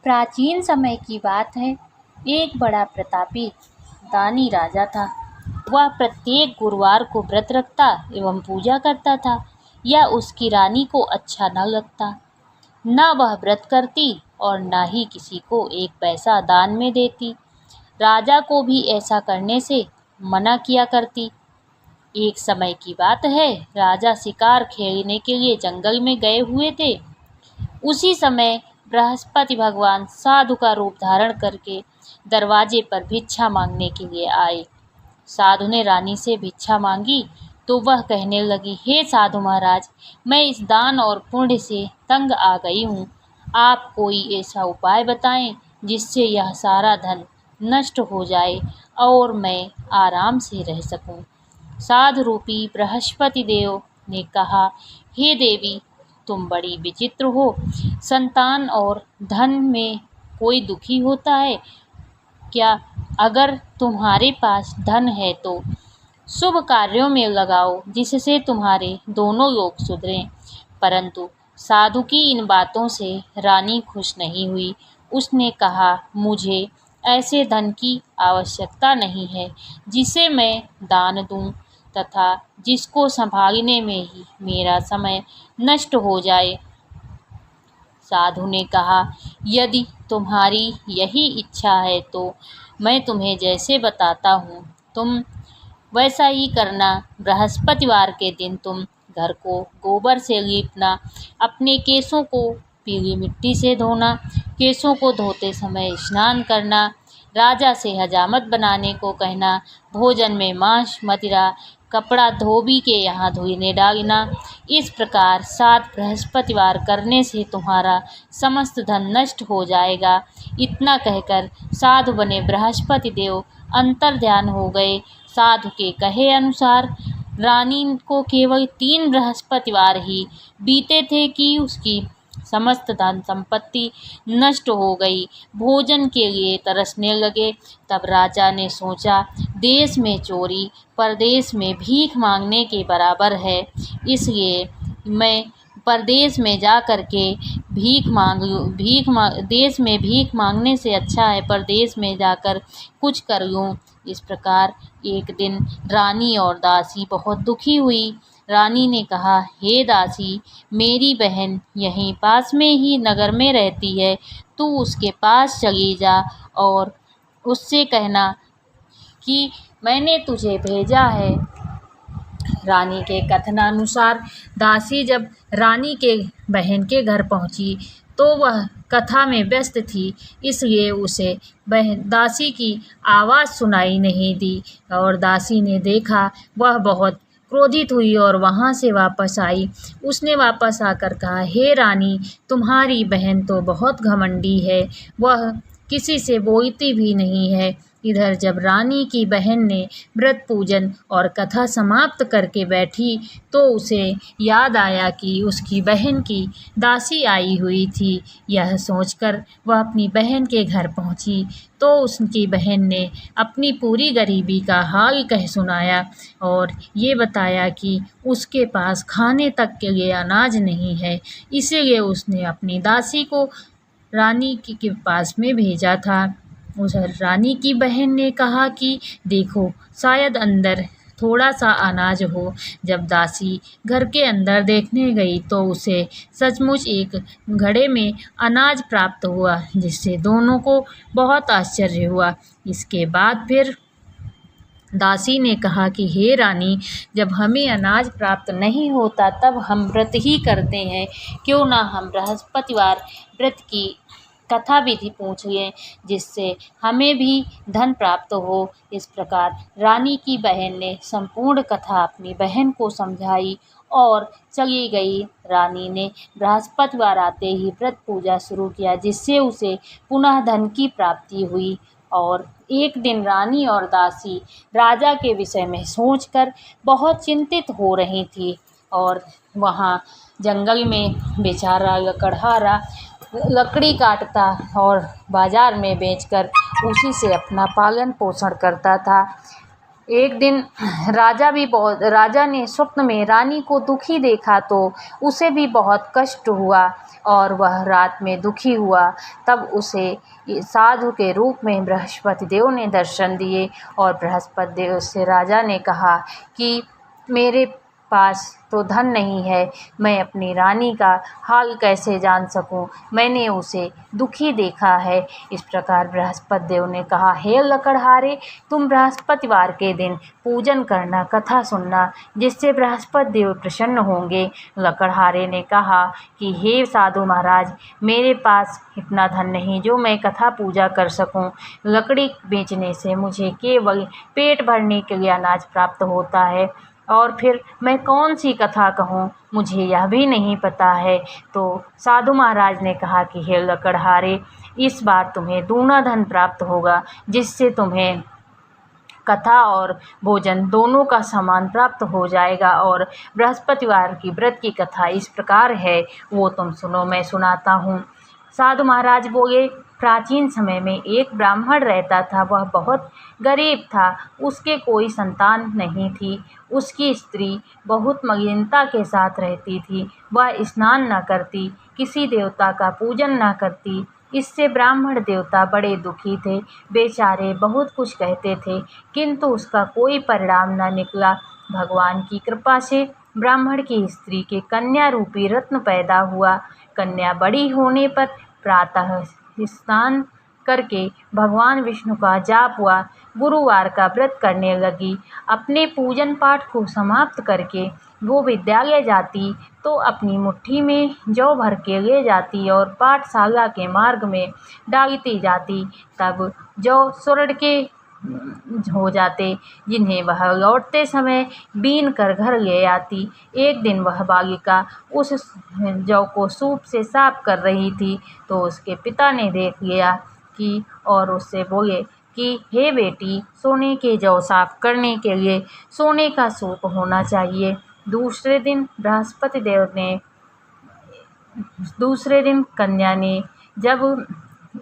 प्राचीन समय की बात है। एक बड़ा प्रतापी दानी राजा था। वह प्रत्येक गुरुवार को व्रत रखता एवं पूजा करता था। यह उसकी रानी को अच्छा न लगता। न वह व्रत करती और न ही किसी को एक पैसा दान में देती। राजा को भी ऐसा करने से मना किया करती। एक समय की बात है, राजा शिकार खेलने के लिए जंगल में गए हुए थे। उसी समय बृहस्पति भगवान साधु का रूप धारण करके दरवाजे पर भिक्षा मांगने के लिए आए। साधु ने रानी से भिक्षा मांगी तो वह कहने लगी, हे साधु महाराज, मैं इस दान और पुण्य से तंग आ गई हूँ। आप कोई ऐसा उपाय बताएं जिससे यह सारा धन नष्ट हो जाए और मैं आराम से रह सकूं। साधु रूपी बृहस्पति देव ने कहा, हे देवी, तुम बड़ी विचित्र हो। संतान और धन में कोई दुखी होता है क्या? अगर तुम्हारे पास धन है तो शुभ कार्यों में लगाओ जिससे तुम्हारे दोनों लोग सुधरें। परंतु साधु की इन बातों से रानी खुश नहीं हुई। उसने कहा, मुझे ऐसे धन की आवश्यकता नहीं है जिसे मैं दान दूं तथा जिसको संभालने में ही मेरा समय नष्ट हो जाए। साधु ने कहा, यदि तुम्हारी यही इच्छा है तो मैं तुम्हें जैसे बताता हूँ तुम वैसा ही करना। बृहस्पतिवार के दिन तुम घर को गोबर से लीपना, अपने केसों को पीली मिट्टी से धोना, केसों को धोते समय स्नान करना, राजा से हजामत बनाने को कहना, भोजन में मांस मदिरा कपड़ा धोबी के यहाँ धोने डालना। इस प्रकार 7 बृहस्पतिवार करने से तुम्हारा समस्त धन नष्ट हो जाएगा। इतना कहकर साधु बने बृहस्पति देव अंतर्ध्यान हो गए। साधु के कहे अनुसार रानी को केवल 3 बृहस्पतिवार ही बीते थे कि उसकी समस्त धन संपत्ति नष्ट हो गई। भोजन के लिए तरसने लगे। तब राजा ने सोचा, देश में चोरी परदेश में भीख मांगने के बराबर है, इसलिए मैं परदेश में जा कर के देश में भीख मांगने से अच्छा है परदेश में जाकर कुछ कर लूँ। इस प्रकार एक दिन रानी और दासी बहुत दुखी हुई। रानी ने कहा, हे दासी, मेरी बहन यहीं पास में ही नगर में रहती है, तू उसके पास चली जा और उससे कहना कि मैंने तुझे भेजा है। रानी के कथनानुसार दासी जब रानी के बहन के घर पहुंची तो वह कथा में व्यस्त थी, इसलिए उसे दासी की आवाज़ सुनाई नहीं दी और दासी ने देखा। वह बहुत क्रोधित हुई और वहाँ से वापस आई। उसने वापस आकर कहा, हे रानी, तुम्हारी बहन तो बहुत घमंडी है, वह किसी से बोलती भी नहीं है। इधर जब रानी की बहन ने व्रत पूजन और कथा समाप्त करके बैठी तो उसे याद आया कि उसकी बहन की दासी आई हुई थी। यह सोचकर वह अपनी बहन के घर पहुंची तो उसकी बहन ने अपनी पूरी गरीबी का हाल कह सुनाया और ये बताया कि उसके पास खाने तक के लिए अनाज नहीं है, इसीलिए उसने अपनी दासी को रानी के पास में भेजा था। उस रानी की बहन ने कहा कि देखो, शायद अंदर थोड़ा सा अनाज हो। जब दासी घर के अंदर देखने गई तो उसे सचमुच एक घड़े में अनाज प्राप्त हुआ, जिससे दोनों को बहुत आश्चर्य हुआ। इसके बाद फिर दासी ने कहा कि हे रानी, जब हमें अनाज प्राप्त नहीं होता तब हम व्रत ही करते हैं, क्यों ना हम बृहस्पतिवार व्रत की कथा विधि पूछ लें जिससे हमें भी धन प्राप्त हो। इस प्रकार रानी की बहन ने संपूर्ण कथा अपनी बहन को समझाई और चली गई। रानी ने बृहस्पतिवार आते ही व्रत पूजा शुरू किया जिससे उसे पुनः धन की प्राप्ति हुई। और एक दिन रानी और दासी राजा के विषय में सोचकर बहुत चिंतित हो रही थी और वहाँ जंगल में बेचारा लकड़हारा लकड़ी काटता और बाजार में बेचकर उसी से अपना पालन पोषण करता था। एक दिन राजा ने स्वप्न में रानी को दुखी देखा तो उसे भी बहुत कष्ट हुआ और वह रात में दुखी हुआ। तब उसे साधु के रूप में बृहस्पति देव ने दर्शन दिए और बृहस्पति देव से राजा ने कहा कि मेरे पास तो धन नहीं है, मैं अपनी रानी का हाल कैसे जान सकूं? मैंने उसे दुखी देखा है। इस प्रकार बृहस्पति देव ने कहा, हे लकड़हारे, तुम बृहस्पतिवार के दिन पूजन करना, कथा सुनना, जिससे बृहस्पति देव प्रसन्न होंगे। लकड़हारे ने कहा कि हे साधु महाराज, मेरे पास इतना धन नहीं जो मैं कथा पूजा कर सकूं। लकड़ी बेचने से मुझे केवल पेट भरने के लिए अनाज प्राप्त होता है और फिर मैं कौन सी कथा कहूँ, मुझे यह भी नहीं पता है। तो साधु महाराज ने कहा कि हे लकड़हारे, इस बार तुम्हें दूना धन प्राप्त होगा, जिससे तुम्हें कथा और भोजन दोनों का सामान प्राप्त हो जाएगा। और बृहस्पतिवार की व्रत की कथा इस प्रकार है, वो तुम सुनो, मैं सुनाता हूँ। साधु महाराज बोले, प्राचीन समय में एक ब्राह्मण रहता था। वह बहुत गरीब था, उसके कोई संतान नहीं थी। उसकी स्त्री बहुत मलिनता के साथ रहती थी। वह स्नान न करती, किसी देवता का पूजन न करती। इससे ब्राह्मण देवता बड़े दुखी थे। बेचारे बहुत कुछ कहते थे, किंतु उसका कोई परिणाम न निकला। भगवान की कृपा से ब्राह्मण की स्त्री के कन्या रूपी रत्न पैदा हुआ। कन्या बड़ी होने पर प्रातः स्नान करके भगवान विष्णु का जाप हुआ, गुरुवार का व्रत करने लगी। अपने पूजन पाठ को समाप्त करके वो विद्यालय जाती तो अपनी मुट्ठी में जौ भर के ले जाती और पाठशाला के मार्ग में डालती जाती। तब जौ सुरड़ के हो जाते, जिन्हें वह लौटते समय बीन कर घर ले आती। एक दिन वह बालिका उस जौ को सूप से साफ कर रही थी तो उसके पिता ने देख लिया कि और उससे बोले कि हे बेटी, सोने के जौ साफ करने के लिए सोने का सूप होना चाहिए। दूसरे दिन कन्या ने जब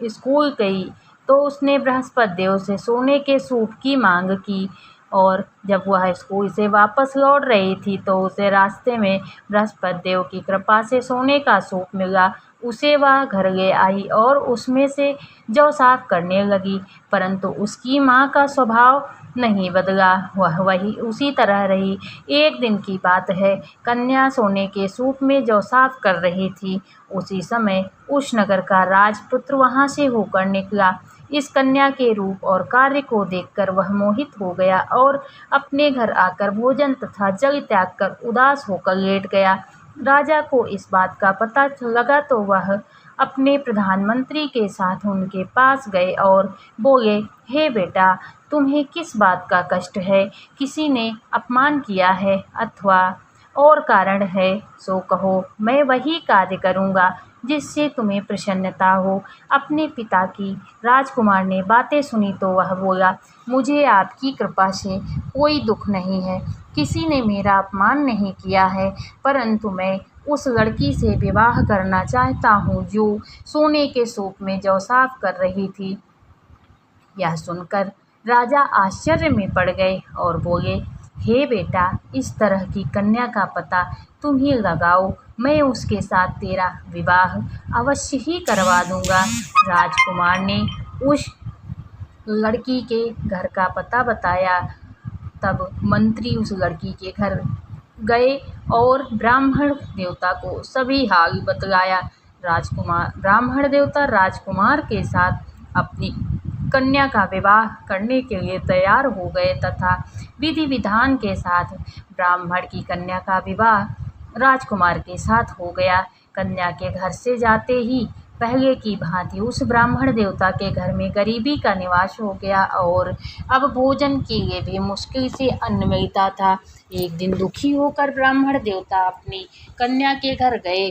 स्कूल गई तो उसने बृहस्पति देव से सोने के सूप की मांग की और जब वह स्कूल से वापस लौट रही थी तो उसे रास्ते में बृहस्पति देव की कृपा से सोने का सूप मिला। उसे वह घर ले आई और उसमें से जौ साफ करने लगी, परंतु उसकी माँ का स्वभाव नहीं बदला, वह वही उसी तरह रही। एक दिन की बात है, कन्या सोने के सूप में जौ साफ कर रही थी। उसी समय उस नगर का राजपुत्र वहां से होकर निकला। इस कन्या के रूप और कार्य को देखकर वह मोहित हो गया और अपने घर आकर भोजन तथा जल त्याग कर उदास होकर लेट गया। राजा को इस बात का पता लगा तो वह अपने प्रधानमंत्री के साथ उनके पास गए और बोले, हे बेटा, तुम्हें किस बात का कष्ट है? किसी ने अपमान किया है अथवा और कारण है, सो कहो, मैं वही कार्य करूँगा जिससे तुम्हें प्रसन्नता हो। अपने पिता की राजकुमार ने बातें सुनी तो वह बोला, मुझे आपकी कृपा से कोई दुख नहीं है, किसी ने मेरा अपमान नहीं किया है, परंतु मैं उस लड़की से विवाह करना चाहता हूँ जो सोने के सूप में जौ साफ कर रही थी। यह सुनकर राजा आश्चर्य में पड़ गए और बोले, हे बेटा, इस तरह की कन्या का पता तुम ही लगाओ, मैं उसके साथ तेरा विवाह अवश्य ही करवा दूंगा। राजकुमार ने उस लड़की के घर का पता बताया। तब मंत्री उस लड़की के घर गए और ब्राह्मण देवता को सभी हाल बतलाया। ब्राह्मण देवता राजकुमार के साथ अपनी कन्या का विवाह करने के लिए तैयार हो गए तथा विधि विधान के साथ ब्राह्मण की कन्या का विवाह राजकुमार के साथ हो गया। कन्या के घर से जाते ही पहले की भांति उस ब्राह्मण देवता के घर में गरीबी का निवास हो गया और अब भोजन के लिए भी मुश्किल से अन्न मिलता था। एक दिन दुखी होकर ब्राह्मण देवता अपनी कन्या के घर गए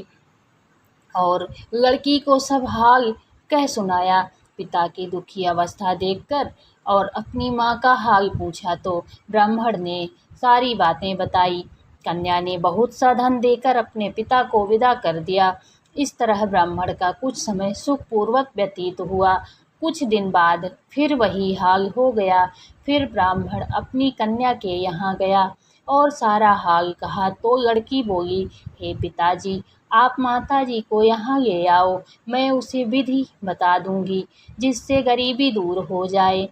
और लड़की को सब हाल कह सुनाया। पिता की दुखी अवस्था देखकर और अपनी माँ का हाल पूछा तो ब्राह्मण ने सारी बातें बताई। कन्या ने बहुत सा धन देकर अपने पिता को विदा कर दिया। इस तरह ब्राह्मण का कुछ समय सुखपूर्वक व्यतीत हुआ। कुछ दिन बाद फिर वही हाल हो गया। फिर ब्राह्मण अपनी कन्या के यहाँ गया और सारा हाल कहा तो लड़की बोली, हे पिताजी, आप माताजी को यहाँ ले आओ, मैं उसे विधि बता दूंगी जिससे गरीबी दूर हो जाए।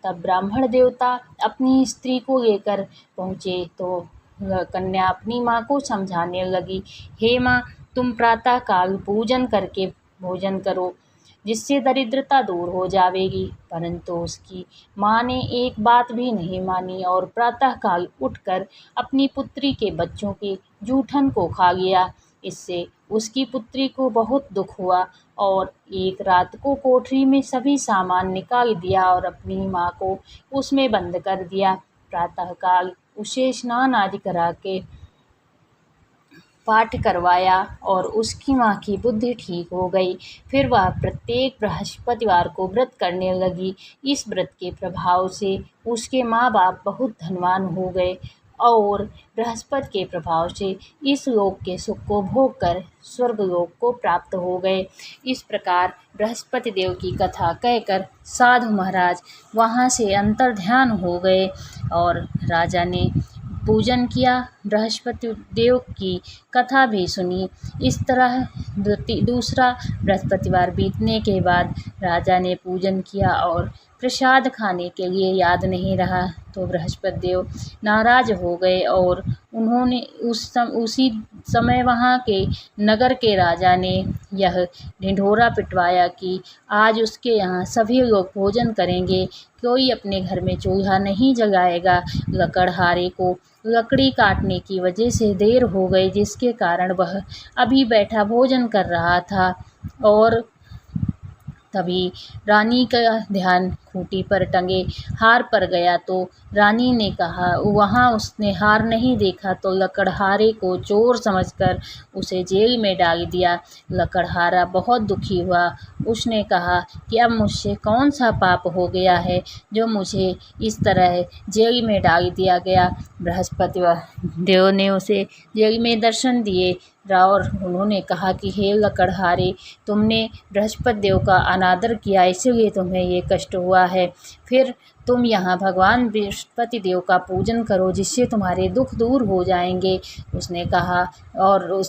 तब ब्राह्मण देवता अपनी स्त्री को लेकर पहुँचे तो कन्या अपनी माँ को समझाने लगी, हे माँ, तुम प्रातः काल पूजन करके भोजन करो जिससे दरिद्रता दूर हो जाएगी। परंतु उसकी माँ ने एक बात भी नहीं मानी और प्रातःकाल उठकर अपनी पुत्री के बच्चों के जूठन को खा लिया। इससे उसकी पुत्री को बहुत दुख हुआ और एक रात को कोठरी में सभी सामान निकाल दिया और अपनी माँ को उसमें बंद कर दिया। प्रातःकाल उसे स्नान आदि करा के पाठ करवाया और उसकी माँ की बुद्धि ठीक हो गई। फिर वह प्रत्येक बृहस्पतिवार को व्रत करने लगी। इस व्रत के प्रभाव से उसके माँ बाप बहुत धनवान हो गए और बृहस्पति के प्रभाव से इस लोक के सुख को भोग कर स्वर्ग लोक को प्राप्त हो गए। इस प्रकार बृहस्पति देव की कथा कहकर साधु महाराज वहाँ से अंतर्ध्यान हो गए और राजा ने पूजन किया, बृहस्पति देव की कथा भी सुनी। इस तरह दूसरा बृहस्पतिवार बीतने के बाद राजा ने पूजन किया और प्रसाद खाने के लिए याद नहीं रहा तो बृहस्पति देव नाराज हो गए और उन्होंने उसी समय वहाँ के नगर के राजा ने यह ढिंढोरा पिटवाया कि आज उसके यहाँ सभी लोग भोजन करेंगे, कोई अपने घर में चूल्हा नहीं जलाएगा। लकड़हारे को लकड़ी काटने की वजह से देर हो गई जिसके कारण वह अभी बैठा भोजन कर रहा था और तभी रानी का ध्यान खूंटी पर टंगे हार पर गया तो रानी ने कहा, वहाँ उसने हार नहीं देखा तो लकड़हारे को चोर समझकर उसे जेल में डाल दिया। लकड़हारा बहुत दुखी हुआ। उसने कहा कि अब मुझसे कौन सा पाप हो गया है जो मुझे इस तरह जेल में डाल दिया गया। बृहस्पति देव ने उसे जेल में दर्शन दिए और उन्होंने कहा कि हे लकड़हारे, तुमने बृहस्पति देव का अनादर किया इसलिए तुम्हें ये कष्ट हुआ है। फिर तुम यहाँ भगवान बृहस्पति देव का पूजन करो जिससे तुम्हारे दुख दूर हो जाएंगे। उसने कहा और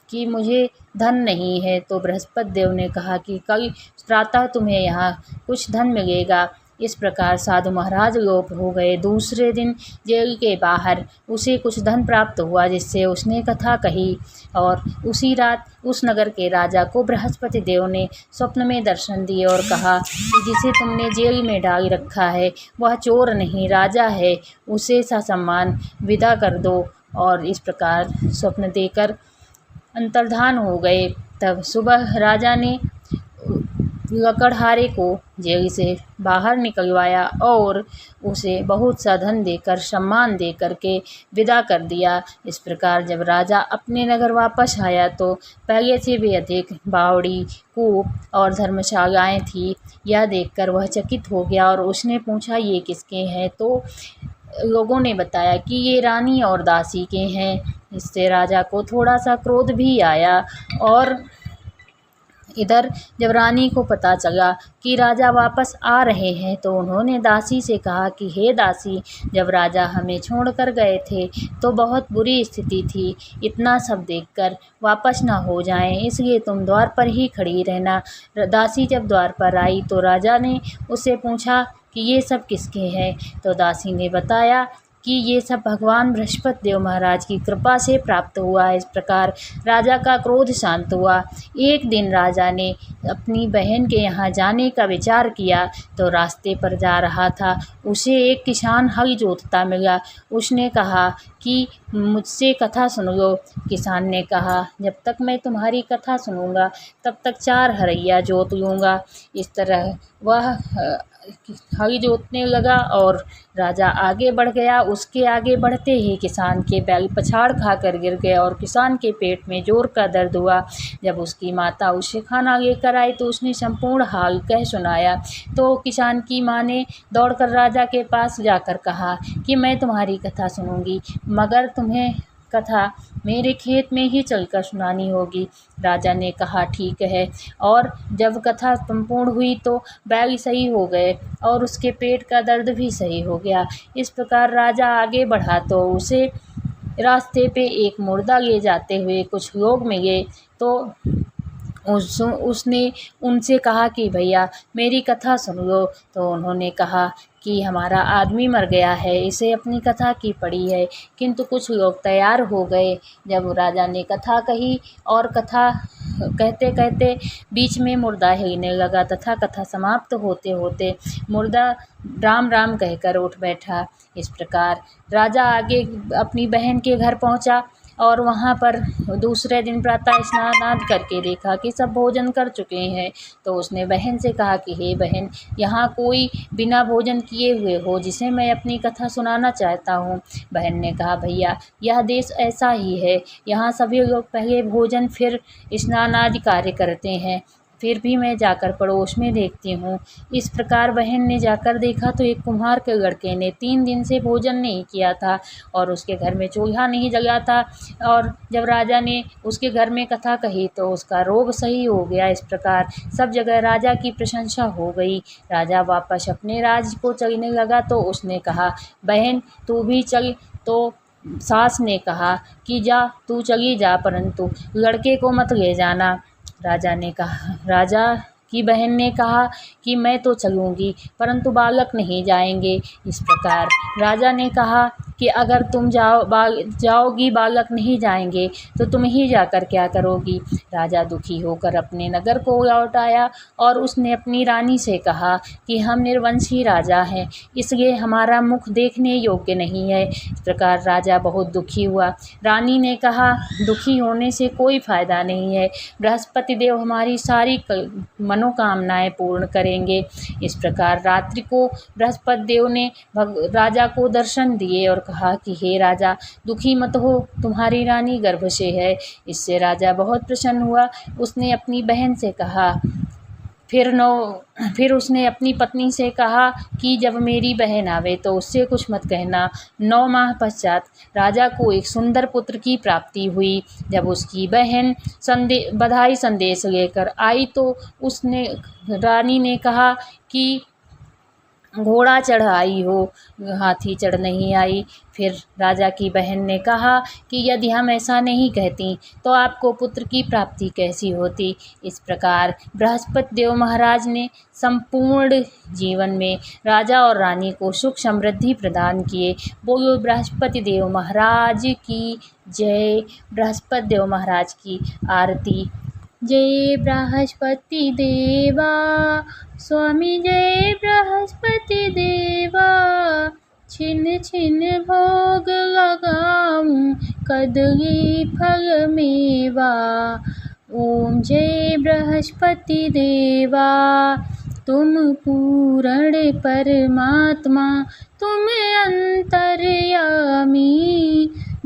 कि मुझे धन नहीं है तो बृहस्पति देव ने कहा कि कल प्रातः तुम्हें यहाँ कुछ धन मिलेगा। इस प्रकार साधु महाराज लोप हो गए। दूसरे दिन जेल के बाहर उसे कुछ धन प्राप्त हुआ जिससे उसने कथा कही और उसी रात उस नगर के राजा को बृहस्पति देव ने स्वप्न में दर्शन दिए और कहा कि जिसे तुमने जेल में डाल रखा है वह चोर नहीं राजा है, उसे ससम्मान विदा कर दो। और इस प्रकार स्वप्न देकर अंतर्धान हो गए। तब सुबह राजा ने लकड़हारे को जेल से बाहर निकलवाया और उसे बहुत सा धन देकर सम्मान दे करके विदा कर दिया। इस प्रकार जब राजा अपने नगर वापस आया तो पहले से भी अधिक बावड़ी, कूप और धर्मशालाएं थी। यह देखकर वह चकित हो गया और उसने पूछा, ये किसके हैं? तो लोगों ने बताया कि ये रानी और दासी के हैं। इससे राजा को थोड़ा सा क्रोध भी आया और इधर जब रानी को पता चला कि राजा वापस आ रहे हैं तो उन्होंने दासी से कहा कि हे दासी, जब राजा हमें छोड़कर गए थे तो बहुत बुरी स्थिति थी, इतना सब देखकर वापस ना हो जाएं, इसलिए तुम द्वार पर ही खड़ी रहना। दासी जब द्वार पर आई तो राजा ने उससे पूछा कि ये सब किसके हैं? तो दासी ने बताया कि ये सब भगवान बृहस्पति देव महाराज की कृपा से प्राप्त हुआ। इस प्रकार राजा का क्रोध शांत हुआ। एक दिन राजा ने अपनी बहन के यहाँ जाने का विचार किया तो रास्ते पर जा रहा था, उसे एक किसान हल जोतता मिला। उसने कहा कि मुझसे कथा सुन लो। किसान ने कहा, जब तक मैं तुम्हारी कथा सुनूंगा तब तक 4 हरैया जोत लूँगा। इस तरह वह हल जोतने लगा और राजा आगे बढ़ गया। उसके आगे बढ़ते ही किसान के बैल पछाड़ खाकर गिर गए और किसान के पेट में जोर का दर्द हुआ। जब उसकी माता उसे खाना लेकर आई तो उसने संपूर्ण हाल कह सुनाया। तो किसान की माँ ने दौड़कर राजा के पास जाकर कहा कि मैं तुम्हारी कथा सुनूंगी, मगर तुम्हें कथा मेरे खेत में ही चलकर सुनानी होगी। राजा ने कहा ठीक है। और जब कथा संपूर्ण हुई तो बैल सही हो गए और उसके पेट का दर्द भी सही हो गया। इस प्रकार राजा आगे बढ़ा तो उसे रास्ते पे एक मुर्दा ले जाते हुए कुछ लोग मिले। तो उसने उनसे कहा कि भैया मेरी कथा सुन लो। तो उन्होंने कहा कि हमारा आदमी मर गया है, इसे अपनी कथा की पड़ी है। किंतु कुछ लोग तैयार हो गए। जब राजा ने कथा कही और कथा कहते कहते बीच में मुर्दा हिलने लगा तथा कथा समाप्त होते होते मुर्दा राम राम कहकर उठ बैठा। इस प्रकार राजा आगे अपनी बहन के घर पहुंचा और वहाँ पर दूसरे दिन प्रातः स्नान आदि करके देखा कि सब भोजन कर चुके हैं। तो उसने बहन से कहा कि हे बहन, यहाँ कोई बिना भोजन किए हुए हो जिसे मैं अपनी कथा सुनाना चाहता हूँ। बहन ने कहा भैया यह देश ऐसा ही है, यहाँ सभी लोग पहले भोजन फिर स्नान आदि कार्य करते हैं, फिर भी मैं जाकर पड़ोस में देखती हूँ। इस प्रकार बहन ने जाकर देखा तो एक कुम्हार के लड़के ने 3 दिन से भोजन नहीं किया था और उसके घर में चूल्हा नहीं जला था। और जब राजा ने उसके घर में कथा कही तो उसका रोग सही हो गया। इस प्रकार सब जगह राजा की प्रशंसा हो गई। राजा वापस अपने राज्य को चलने लगा तो उसने कहा बहन तू भी चल। तो सास ने कहा कि जा तू चली जा, परंतु लड़के को मत ले जाना। राजा की बहन ने कहा कि मैं तो चलूँगी परंतु बालक नहीं जाएंगे। इस प्रकार राजा ने कहा कि अगर तुम जाओगी बालक नहीं जाएंगे तो तुम ही जाकर क्या करोगी। राजा दुखी होकर अपने नगर को लौट आया और उसने अपनी रानी से कहा कि हम निर्वंशी राजा हैं, इसलिए हमारा मुख देखने योग्य नहीं है। इस प्रकार राजा बहुत दुखी हुआ। रानी ने कहा दुखी होने से कोई फ़ायदा नहीं है, बृहस्पति देव हमारी सारी मनोकामनाएं पूर्ण करेंगे। इस प्रकार रात्रि को बृहस्पति देव ने राजा को दर्शन दिए और कहा कि हे राजा दुखी मत हो, तुम्हारी रानी गर्भ से है। इससे राजा बहुत प्रसन्न हुआ। उसने अपनी बहन से कहा फिर उसने अपनी पत्नी से कहा कि जब मेरी बहन आवे तो उससे कुछ मत कहना। 9 माह पश्चात राजा को एक सुंदर पुत्र की प्राप्ति हुई। जब उसकी बहन बधाई संदेश लेकर आई तो उसने रानी ने कहा कि घोड़ा चढ़ आई हो, हाथी चढ़ नहीं आई। फिर राजा की बहन ने कहा कि यदि हम ऐसा नहीं कहती तो आपको पुत्र की प्राप्ति कैसी होती। इस प्रकार बृहस्पति देव महाराज ने संपूर्ण जीवन में राजा और रानी को सुख समृद्धि प्रदान किए। बोलो बृहस्पति देव महाराज की जय। बृहस्पति देव महाराज की आरती। जय बृहस्पति देवा स्वामी, जय बृहस्पति देवा। छिन छिन भोग लगाऊं कदली फल मेवा। ओम जय बृहस्पति देवा। तुम पूर्ण परमात्मा, तुम अंतर्यामी,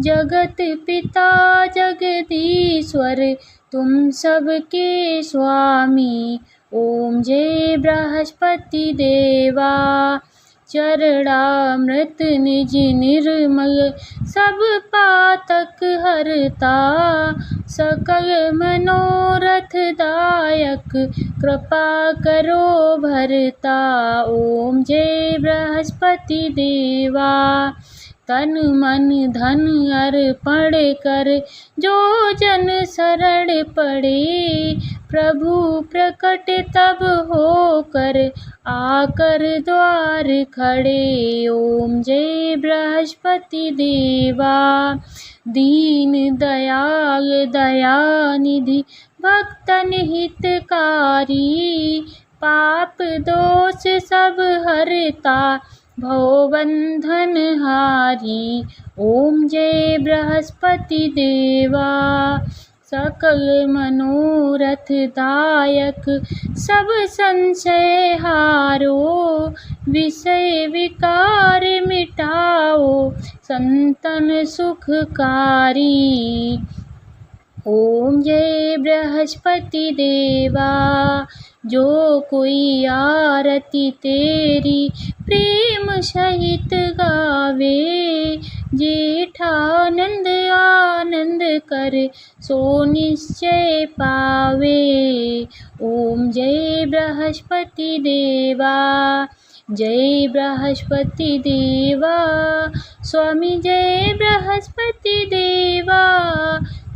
जगत पिता जगदीश्वर, तुम सबके स्वामी। ओम जय बृहस्पति देवा। चरणामृत निज निर्मल, सब पातक हरता, सकल मनोरथ दायक, कृपा करो भरता। ओम जय बृहस्पति देवा। तन मन धन अर्पण कर, जो जन शरण पड़े, प्रभु प्रकट तब होकर, आकर द्वार खड़े। ओम जय बृहस्पति देवा। दीन दयाल दयानिधि, भक्तन हितकारी, पाप दोष सब हरता, भवबंधन हारी। ओम जय बृहस्पति देवा। सकल मनोरथ दायक, सब संशय हारो, विषय विकार मिटाओ, संतन सुखकारी। ओम जय बृहस्पति देवा, जो कोई आरती तेरी प्रेम सहित गावे, जेठानंद आनंद कर सो निश्चय पावे। ओम जय बृहस्पति देवा, जय बृहस्पति देवा, स्वामी जय बृहस्पति देवा,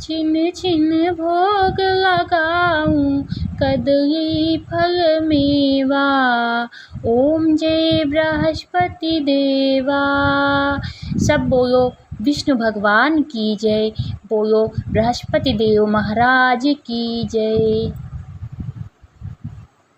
छिन छिन भोग लगाऊं कदली फल मेवा। ओम जय बृहस्पति देवा। सब बोलो विष्णु भगवान की जय, बोलो बृहस्पति देव महाराज की जय।